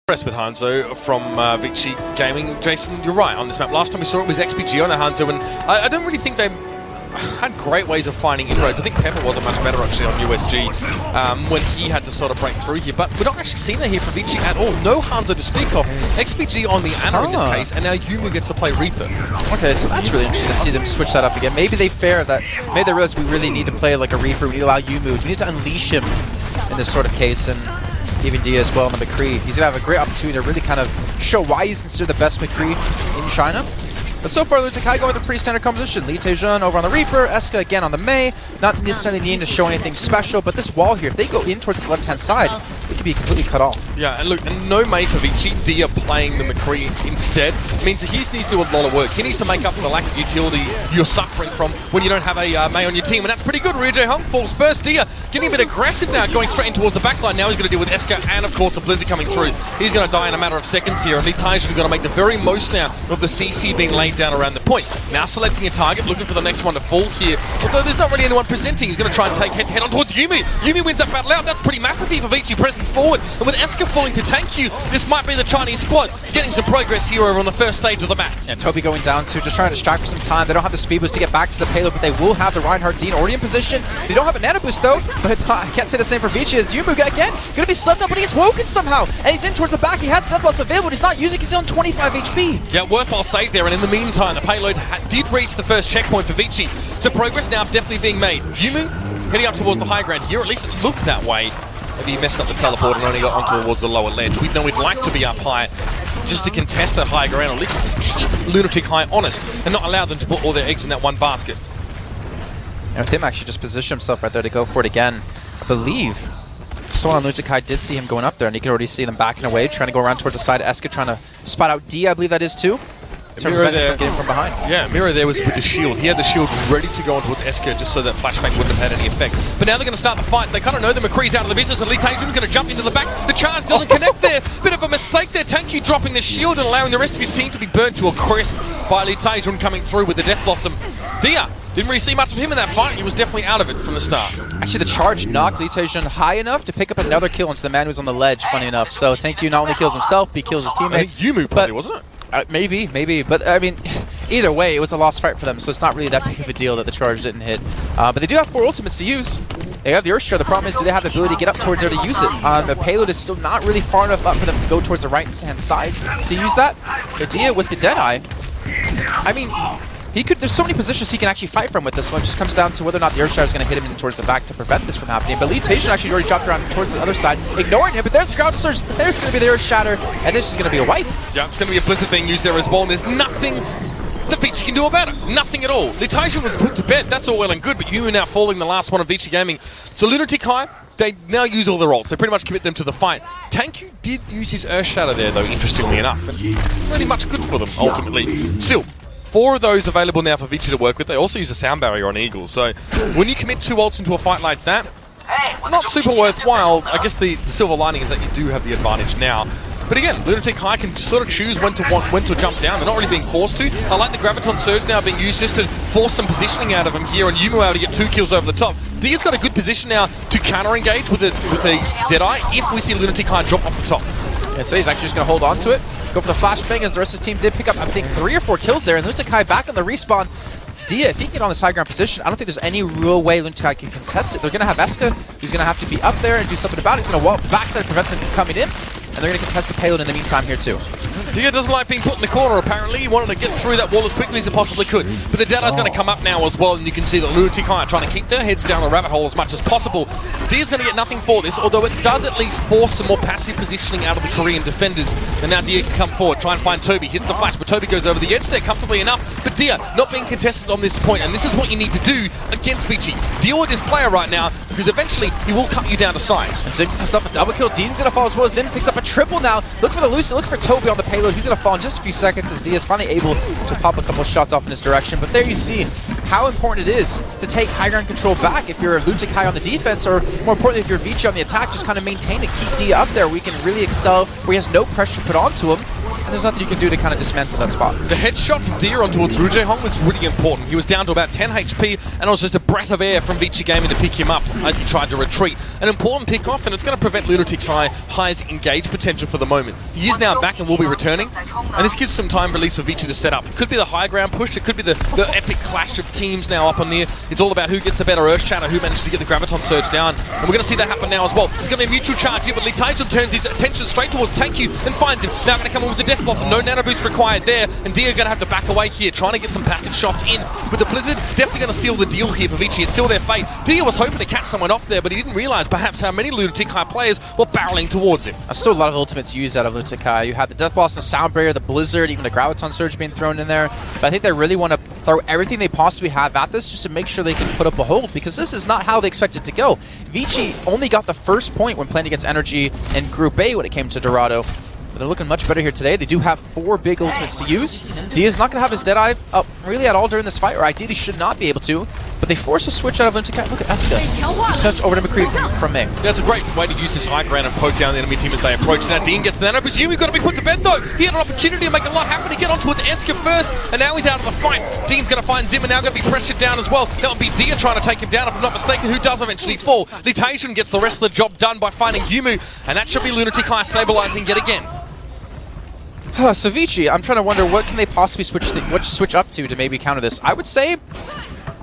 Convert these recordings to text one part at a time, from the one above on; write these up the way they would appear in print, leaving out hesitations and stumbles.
Impressed with Hanzo from Vici Gaming. Jason, you're right on this map. Last time we saw it was XPG on that Hanzo, and I don't really think they had great ways of finding inroads. I think Pepper wasn't much better actually on USG when he had to sort of break through here, but we're not actually seeing that here for Vici at all. No Hanzo to speak of. XPG on the Ana in this case, and now Yumu gets to play Reaper. Okay, so that's really interesting to see them switch that up again. Maybe they realize we really need to play like a Reaper. We need to allow Yumu. We need to unleash him in this sort of case, and even Dia as well on the McCree. He's going to have a great opportunity to really kind of show why he's considered the best McCree in China. But so far, Lunatic-hai going with a pretty standard composition. Lee Taejun over on the Reaper, Eska again on the Mei. Not necessarily needing to show anything special, but this wall here, if they go in towards this left-hand side, it could be completely cut off. Yeah, and look, and no Mei for Vici. Dia playing the McCree instead means that he needs to do a lot of work. He needs to make up for the lack of utility you're suffering from when you don't have a Mei on your team, and that's pretty good. Ryu Hung falls first. Dia getting a bit aggressive now, going straight in towards the backline. Now he's going to deal with Eska and, of course, the Blizzard coming through. He's going to die in a matter of seconds here, and Lee Taejun going to make the very most now of the CC being laid down around the point. Now selecting a target, looking for the next one to fall here. Although there's not really anyone presenting, he's going to try and take head-to-head on towards Yumu. Yumu wins that battle out. That's pretty massive here for Vici pressing forward. And with Eska falling to tank you, this might be the Chinese squad getting some progress here over on the first stage of the match. And Toby going down to just trying to distract for some time. They don't have the speed boost to get back to the payload, but they will have the Reinhardt Dean already in position. They don't have a nano boost though, but I can't say the same for Vici as Yumu again. Going to be slept up, but he gets woken somehow. And he's in towards the back. He has Death Blast available, but he's not using it. He's on 25 HP. Yeah, worthwhile save there. And in the meantime, the payload did reach the first checkpoint for Vici. So progress now definitely being made. Yumu heading up towards the high ground here. At least it looked that way. Maybe he messed up the teleport and only got onto towards the lower ledge. We know we'd like to be up high just to contest that high ground, or at least just keep Lunatic-hai honest and not allow them to put all their eggs in that one basket. And with him actually just position himself right there to go for it again. I believe someone on Lunatic-hai did see him going up there, and you can already see them backing away, trying to go around towards the side. Eska trying to spot out D, I believe that is too. Miro there, from behind. Yeah, Miro there was with the shield. He had the shield ready to go on towards Eska just so that flashbang wouldn't have had any effect. But now they're going to start the fight. They kind of know the McCree's out of the business, and Lee Taejun's going to jump into the back. The charge doesn't connect there. Bit of a mistake there. TankU dropping the shield and allowing the rest of his team to be burnt to a crisp by Lee Taejun coming through with the Death Blossom. Dia didn't really see much of him in that fight. He was definitely out of it from the start. Actually, the charge knocked Lee Taejun high enough to pick up another kill into the man who's on the ledge, funny enough. So TankU not only kills himself, he kills his teammates. I think Yumu probably, wasn't it? Maybe. But, I mean, either way, it was a lost fight for them, so it's not really that big of a deal that the charge didn't hit. But they do have 4 ultimates to use. They have the Earthshare. The problem is, do they have the ability to get up towards there to use it? The payload is still not really far enough up for them to go towards the right-hand side to use that. Idea with the Deadeye, I mean, there's so many positions he can actually fight from with this one. It just comes down to whether or not the Earthshare is going to hit him in towards the back to prevent this from happening. But Lee Taejun actually already dropped around towards the other side, ignoring him. But there's the ground surge. There's going to be the Earthshatter, and this is going to be a wipe. Yeah, it's going to be a Blizzard being used there as well, and there's nothing that Vici can do about it. Nothing at all. Lee Taejun was put to bed. That's all well and good, but Yumu now falling the last one of Vici Gaming. So Lunatic-hai, they now use all their ults. They pretty much commit them to the fight. TankU did use his Earthshatter there, though, interestingly enough. And it's really much good for them, ultimately. Still, 4 of those available now for Vici to work with. They also use a sound barrier on Eagle. So when you commit 2 ults into a fight like that, not super worthwhile. I guess the silver lining is that you do have the advantage now. But again, Lunatic-hai can sort of choose when to jump down. They're not really being forced to. I like the Graviton Surge now being used just to force some positioning out of him here, and Yumu able to get 2 kills over the top. Dia's got a good position now to counter-engage with a Deadeye if we see Lunatic-hai drop off the top. Yeah, so he's actually just going to hold on to it. Go for the flashbang as the rest of his team did pick up, I think, 3 or 4 kills there. And Lunatic-hai back on the respawn. Dia, if he can get on this high ground position, I don't think there's any real way Lunatic-hai can contest it. They're going to have Eska, who's going to have to be up there and do something about it. He's going to walk backside to prevent them from coming in. And they're going to contest the payload in the meantime here too. Dia doesn't like being put in the corner, apparently. He wanted to get through that wall as quickly as he possibly could. But the Deadeye's going to come up now as well, and you can see that Lunatic-hai are trying to keep their heads down the rabbit hole as much as possible. Dia's going to get nothing for this, although it does at least force some more passive positioning out of the Korean defenders. And now Dia can come forward, try and find Toby. Hits the flash, but Toby goes over the edge there comfortably enough. But Dia not being contested on this point, and this is what you need to do against Vici. Deal with this player right now, because eventually he will cut you down to size. And Zim picks himself a double kill. Dean's going to fall as well. Zim picks up a triple now. Look for the Lucy, look for Toby on the payload. He's going to fall in just a few seconds as Dia's finally able to pop a couple shots off in his direction. But there you see how important it is to take high ground control back if you're Lunatic-hai on the defense, or more importantly, if you're Vici on the attack, just kind of maintain and keep Dia up there where he can really excel, where he has no pressure put onto him. and there's nothing you can do to kind of dismantle that spot. The headshot from Dia on towards Ryu Hong was really important. He was down to about 10 HP, and it was just a breath of air from Vici Gaming to pick him up as he tried to retreat. An important pick off, and it's going to prevent Lunatic-hai's engage potential for the moment. He is now back and will be returning, and this gives some time release for Vici to set up. It could be the high ground push, it could be the epic clash of teams now up on there. It's all about who gets the better Earth Shatter, who manages to get the Graviton Surge down, and we're going to see that happen now as well. There's going to be a mutual charge here, but Litation turns his attention straight towards Thank You and finds him. Now going to come in with the Death Blossom, no nano boots required there, and Dia going to have to back away here, trying to get some passive shots in. But the Blizzard definitely going to seal the deal here for Vici. It's still their fate. Dia was hoping to catch someone off there, but he didn't realise perhaps how many Lunatic-hai players were barreling towards him. There's still a lot of ultimates used out of Lunatic-hai. You had the Death Blossom, the Sound Barrier, the Blizzard, even the Graviton Surge being thrown in there. But I think they really want to throw everything they possibly have at this just to make sure they can put up a hold, because this is not how they expect it to go. Vici only got the first point when playing against Energy in Group A when it came to Dorado. But they're looking much better here today. They do have 4 big ultimates to use. Dia's not going to have his Deadeye up really at all during this fight, or ideally should not be able to. But they force a switch out of Lunatic-hai. Look at Eska. He switched over to McCree from May. That's a great way to use this high ground and poke down the enemy team as they approach. Now Dean gets the nano boost. Yumi's got to be put to bed though. He had an opportunity to make a lot happen to get on towards Eska first, and now he's out of the fight. Dean's going to find Zimmer, now going to be pressured down as well. That would be Dia trying to take him down, if I'm not mistaken, who does eventually fall. Litation gets the rest of the job done by finding Yumu, and that should be Lunatic-hai stabilizing yet again. So Vici, I'm trying to wonder what can they possibly switch up to maybe counter this. I would say,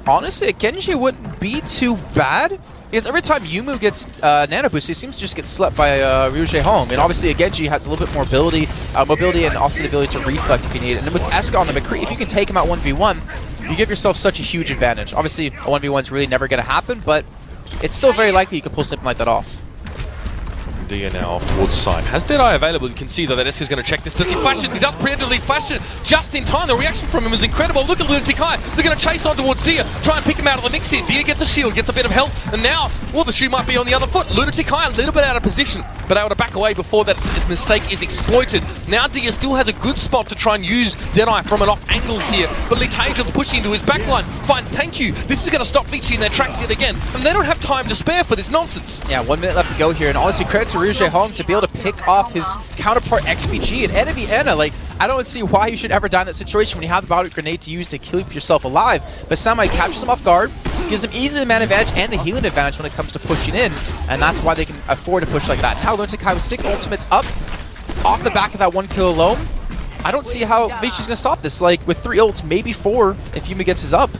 honestly, a Genji wouldn't be too bad, because every time Yumu gets nano boost, he seems to just get slept by Ryuje Hong. And obviously a Genji has a little bit more mobility and also the ability to reflect if you need it. And then with Eska on the McCree, if you can take him out 1v1, you give yourself such a huge advantage. Obviously a 1v1 is really never going to happen, but it's still very likely you could pull something like that off. Dia now off towards the side. Has Deadeye available? You can see though that Eska's going to check this. Does he flash it? He does preemptively flash it just in time. The reaction from him is incredible. Look at Lunatic-hai. They're going to chase on towards Dia. Try and pick him out of the mix here. Dia gets a shield, gets a bit of health, and now, well, the shoe might be on the other foot. Lunatic-hai a little bit out of position, but able to back away before that mistake is exploited. Now Dia still has a good spot to try and use Deadeye from an off angle here, but Litation pushing into his backline finds Thank You. This is going to stop Vici in their tracks yet again, and they don't have time to spare for this nonsense. Yeah, 1 minute left to go here, and honestly, credit to Ryuje Hong to be able to pick off his counterpart XPG and enemy Anna. Like, I don't see why you should ever die in that situation when you have the Body Grenade to use to keep yourself alive. But Samai captures him off guard, gives him easily the man advantage and the healing advantage when it comes to pushing in, and that's why they can afford to push like that. Now Lunatic-hai with 6 ultimates up, off the back of that 1 kill alone. I don't see how Vici's going to stop this. Like, with 3 ults, maybe 4 if Yumi gets his up.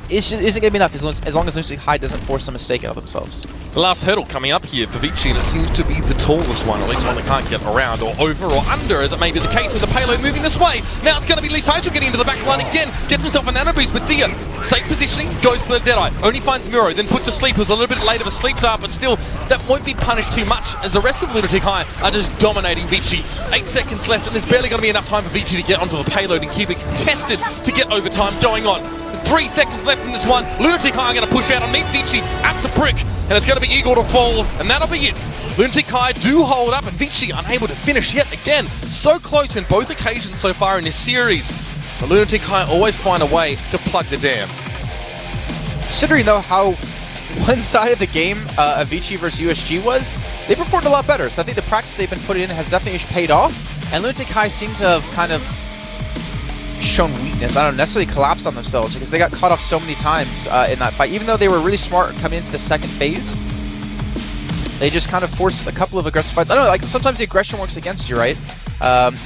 Isn't going to be enough as long as Lunatic-hai doesn't force a mistake out of themselves. The last hurdle coming up here for Vici, and it seems to be the tallest one, at least one that can't get around or over or under, as it may be the case with the payload moving this way. Now it's going to be Litation getting into the back line again, gets himself a nano boost, but Dia, safe positioning, goes for the Deadeye, only finds Miro, then put to sleep. It was a little bit late of a sleep dart, but still, that won't be punished too much, as the rest of Lunatic-hai are just dominating Vici. 8 seconds left, and there's barely going to be enough time for Vici to get onto the payload and keep it contested to get overtime going on. 3 seconds left in this one. Lunatic-hai are going to push out and meet Vici at the brick, and it's going to be Eagle to fall, and that'll be it. Lunatic-hai do hold up, and Vici unable to finish yet again. So close in both occasions so far in this series, but Lunatic-hai always find a way to plug the dam. Considering though how one-sided the game of Vici versus USG was, they performed a lot better. So I think the practice they've been putting in has definitely paid off, and Lunatic-hai seem to have kind of shown weakness. I don't necessarily collapsed on themselves, because they got caught off so many times in that fight. Even though they were really smart coming into the second phase, they just kind of forced a couple of aggressive fights. I don't know, like sometimes the aggression works against you, right?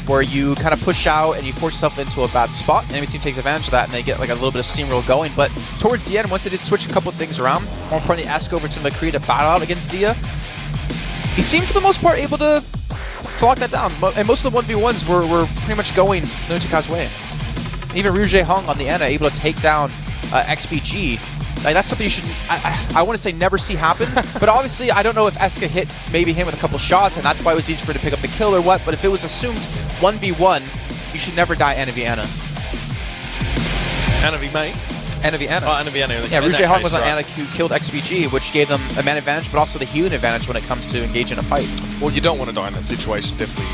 Where you kind of push out and you force yourself into a bad spot. The enemy team takes advantage of that and they get like a little bit of steamroll going. But towards the end, once they did switch a couple of things around, more importantly, ask over to McCree to battle out against Dia, he seemed for the most part able to lock that down. And most of the 1v1s were pretty much going Lunatic-hai's way. Even Ryuje Hong on the Ana able to take down XPG. Like, that's something you should, I want to say never see happen, but obviously I don't know if Eska hit maybe him with a couple shots and that's why it was easy for him to pick up the kill or what, but if it was assumed 1v1, you should never die Ana v Ana. Ana v May? Ana v Ana. Oh, Ana v Ana. Yeah, Ryuje Hong was on Ana who killed XPG, which gave them a man advantage, but also the healing advantage when it comes to engage in a fight. Well, you don't want to die in that situation, definitely.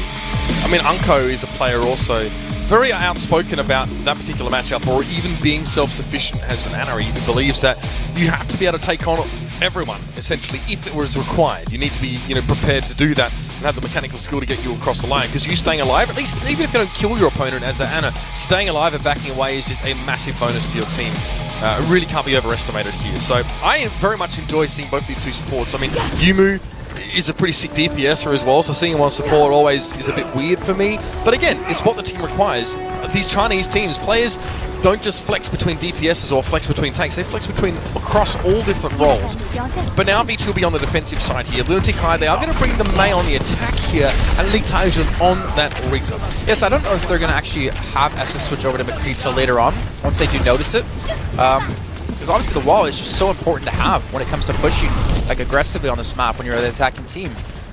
I mean, Unko is a player also very outspoken about that particular matchup, or even being self-sufficient as an Ana. He believes that you have to be able to take on everyone, essentially, if it was required. You need to be, prepared to do that and have the mechanical skill to get you across the line, because you staying alive, at least even if you don't kill your opponent as the Ana, staying alive and backing away is just a massive bonus to your team. really can't be overestimated here. So I very much enjoy seeing both these two supports. I mean, Yumu is a pretty sick DPSer as well, so seeing him on support always is a bit weird for me. But again, it's what the team requires. These Chinese teams, players don't just flex between DPSs or flex between tanks, they flex across all different roles. But now Vici will be on the defensive side here. Lunatic-hai, they are going to bring the Mei on the attack here, and Li-Taijun on that Reaper. Yes, I don't know if they're going to actually have Eska switch over to McCree till later on, once they do notice it. Because obviously the wall is just so important to have when it comes to pushing like aggressively on this map when you're the attacking team.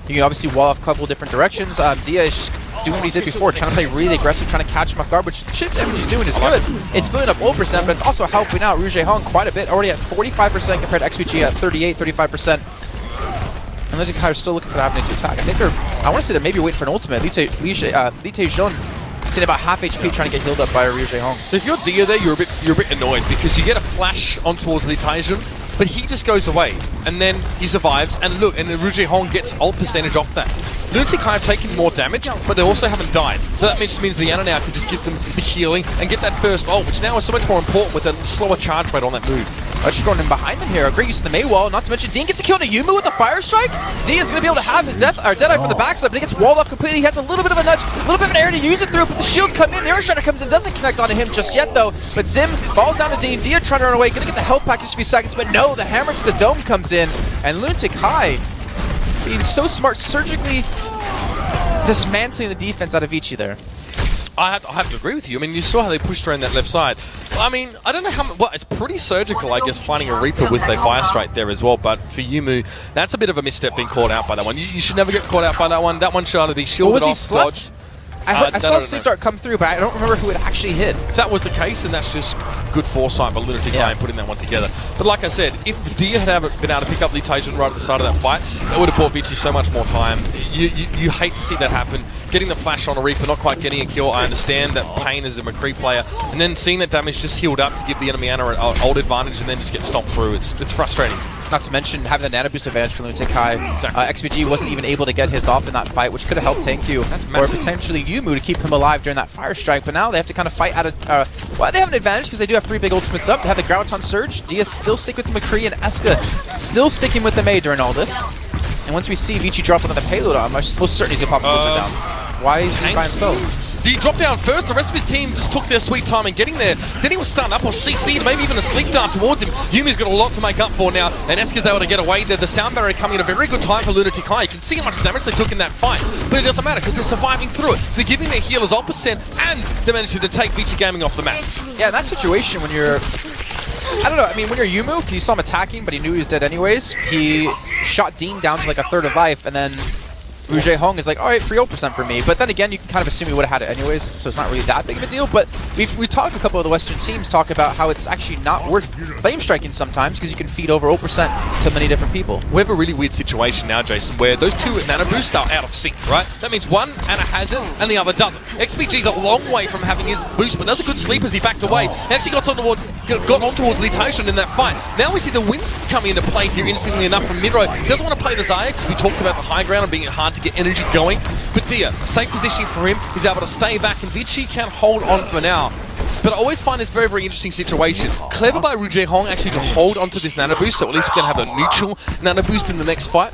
You can obviously wall off a couple different directions. Dia is just doing what he did before, trying to play really aggressive, trying to catch him off guard, which shit damage he's doing is good. It's building up 0%, but it's also helping out Rouge Hong quite a bit, already at 45% compared to XPG at 38, 35%. And Lunatic-hai are still looking for the avenue to attack. I think I want to say they're maybe waiting for an ultimate. Li-Taijun sitting about half HP trying to get healed up by Rouge Hong. So if you're Dia there, you're a bit annoyed because you get a flash on towards Li-Taijun, but he just goes away, and then he survives, and look, and then Rouge Hong gets ult percentage off that. Lunatic-hai have taken more damage, but they also haven't died. So that just means the Ana now can just give them the healing and get that first ult, which now is so much more important with a slower charge rate on that move. Just going in behind them here. A great use of the Mei wall. Not to mention, Dean gets a kill on a Yumu with a fire strike. Dean's going to be able to have his Deadeye from the backside, but he gets walled off completely. He has a little bit of a nudge, a little bit of an air to use it through, but the shields come in. The Air Strider comes in, doesn't connect onto him just yet, though. But Zim falls down to Dean. Dia trying to run away, going to get the health pack in just a few seconds, but no, the hammer to the dome comes in, and Lunatic-hai being so smart, surgically dismantling the defense out of Vici there. I have to agree with you. I mean, you saw how they pushed around that left side. I mean, I don't know how much... Well, it's pretty surgical, I guess, finding a Reaper with a Fire Strike there as well. But for Yumu, that's a bit of a misstep being caught out by that one. You should never get caught out by that one. That one should either be shielded off, dodged. I saw a sleep dart come through, but I don't remember who it actually hit. If that was the case, then that's just good foresight by Lunatic-hai and putting that one together. But like I said, if Dia had been able to pick up Li-Taijun right at the start of that fight, that would have bought Vici so much more time. You hate to see that happen. Getting the flash on a Reaper, not quite getting a kill. I understand that pain as a McCree player. And then seeing that damage just healed up to give the enemy Ana an old advantage and then just get stomped through. It's frustrating. Not to mention having the nano boost advantage for Lunatic-hai. Exactly. XPG wasn't even able to get his off in that fight, which could have helped tank you. Or potentially Yumu to keep him alive during that fire strike. But now they have to kind of fight out of... well, they have an advantage because they do have 3 big ultimates up. They have the Graviton Surge. Dia still stick with the McCree, and Eska still sticking with the Mei during all this. And once we see Vici drop another payload on him, most certainly he's going to pop the down. Why is he by himself? He dropped down first, the rest of his team just took their sweet time in getting there. Then he was stunned up or CC'd, maybe even a sleep dart towards him. Yumi's got a lot to make up for now, and Eska's able to get away there. The sound barrier coming at a very good time for Lunatic-hai. You can see how much damage they took in that fight, but it doesn't matter because they're surviving through it. They're giving their healers all percent, and they're managing to take Vici Gaming off the map. Yeah, in that situation when you're... I don't know, I mean, when you're Yumu, because you saw him attacking, but he knew he was dead anyways, he shot Dean down to like a third of life, and then Rouge Hong is like, alright, free 0% for me. But then again, you can kind of assume he would have had it anyways, so it's not really that big of a deal. But we talked, a couple of the Western teams talk about how it's actually not worth flame striking sometimes because you can feed over 0% to many different people. We have a really weird situation now, Jason, where those two nano boosts are out of sync, right? That means one Ana has it and the other doesn't. XPG's a long way from having his boost, but that's a good sleep as he backed away. He actually got on towards Li-Taijun in that fight. Now we see the Winston coming into play here instantly enough from mid-row. He doesn't want to play the Zaya because we talked about the high ground and being hard to get energy going. But Dia, safe position for him. He's able to stay back, and Vici can hold on for now. But I always find this very, very interesting situation. Clever by Rouge Hong actually to hold onto this nano boost, so at least we can have a neutral nano boost in the next fight.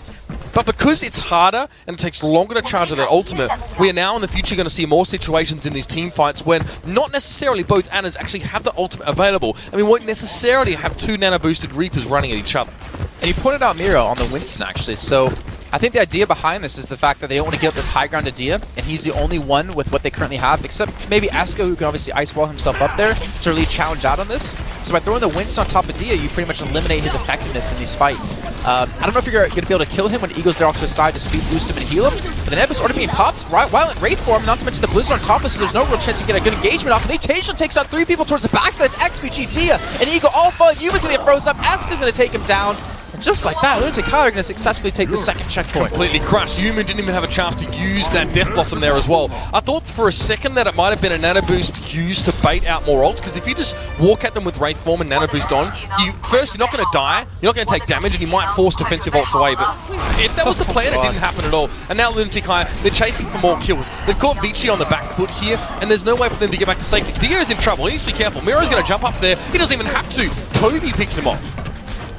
But because it's harder and it takes longer to charge that ultimate, we are now in the future going to see more situations in these team fights when not necessarily both Anas actually have the ultimate available, and we won't necessarily have 2 nano boosted Reapers running at each other. And you pointed out Miro on the Winston actually, so I think the idea behind this is the fact that they don't want to give up this high ground to Dia, and he's the only one with what they currently have, except maybe Eska, who can obviously ice wall himself up there to really challenge out on this. So by throwing the Winston on top of Dia, you pretty much eliminate his effectiveness in these fights. I don't know if you're going to be able to kill him when Eagle's there off to the side to speed boost him and heal him, but the Nebus already being popped, while in Wraith form, not to mention the Blizzard on top of it, so there's no real chance you get a good engagement off. And Li-Taijun takes out 3 people towards the backside. It's XPG, Dia, and Eagle all falling. Yuma's going to get frozen up. Eska's going to take him down. And just like that, Lunatic-hai are going to successfully take the second checkpoint. Completely crushed. Yumu didn't even have a chance to use that Death Blossom there as well. I thought for a second that it might have been a Nano Boost used to bait out more ults, because if you just walk at them with Wraith Form and Nano Boost on, you're not going to die, you're not going to take damage, and you might force defensive ults away. But if that was the plan, it didn't happen at all. And now Lunatic-hai, they're chasing for more kills. They've caught Vici on the back foot here, and there's no way for them to get back to safety. Dio's in trouble. He needs to be careful. Miro's going to jump up there. He doesn't even have to. Toby picks him off.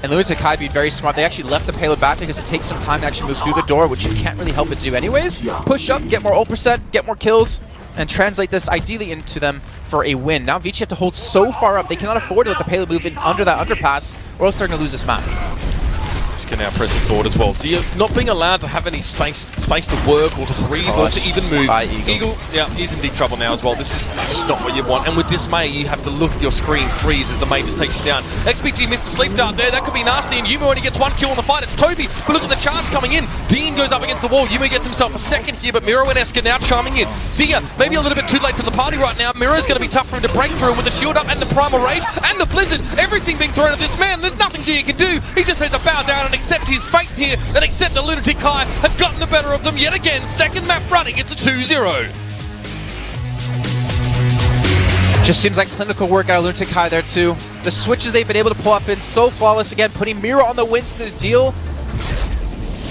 And Lunatic-hai be very smart. They actually left the payload back because it takes some time to actually move through the door, which you can't really help but do anyways. Push up, get more ult percent, get more kills, and translate this ideally into them for a win. Now Vici have to hold so far up, they cannot afford to let the payload move in under that underpass, or else they're going to lose this map. Can now press it forward as well. Dio not being allowed to have any space to work or to breathe or to even move. Eagle, yeah, he's in deep trouble now as well. This is not what you want. And with Dismay, you have to look at your screen freeze as the mate just takes you down. XPG missed the sleep dart there. That could be nasty. And Yumu only gets one kill in the fight. It's Toby. But look at the charge coming in. Dean goes up against the wall. Yumu gets himself a second here, but Miro and Eska now charming in. Dia, maybe a little bit too late to the party right now. Miro's going to be tough for him to break through with the shield up and the Primal Rage and the Blizzard. Everything being thrown at this man. There's nothing Dia can do. He just has to bow down and accept his fate here, and accept the Lunatic-hai have gotten the better of them yet again. Second map running, it's a 2-0. Just seems like clinical work out of Lunatic-hai there too. The switches they've been able to pull up in so flawless again, putting Miro on the wins to the deal.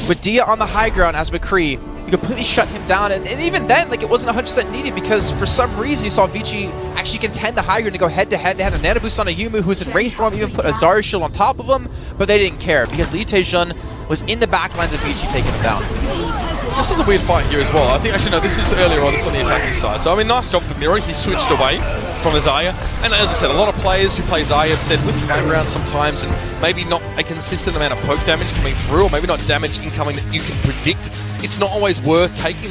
With Dia on the high ground as McCree, you completely shut him down, and even then, like, it wasn't 100% needed because for some reason you saw Vici actually contend the high ground to go head to head. They had a Nano Boost on a Yumu who's in Wraith form, even put a Zarya shield on top of him, but they didn't care because Lee Tae-jun was in the backlines of Vici taking him down. This was a weird fight here as well. I think, actually, no, this was earlier on, this was on the attacking side. So, I mean, nice job for Miro. He switched away from Zarya. And as I said, a lot of players who play Zarya have said with high ground sometimes, and maybe not a consistent amount of poke damage coming through, or maybe not damage incoming that you can predict, it's not always worth taking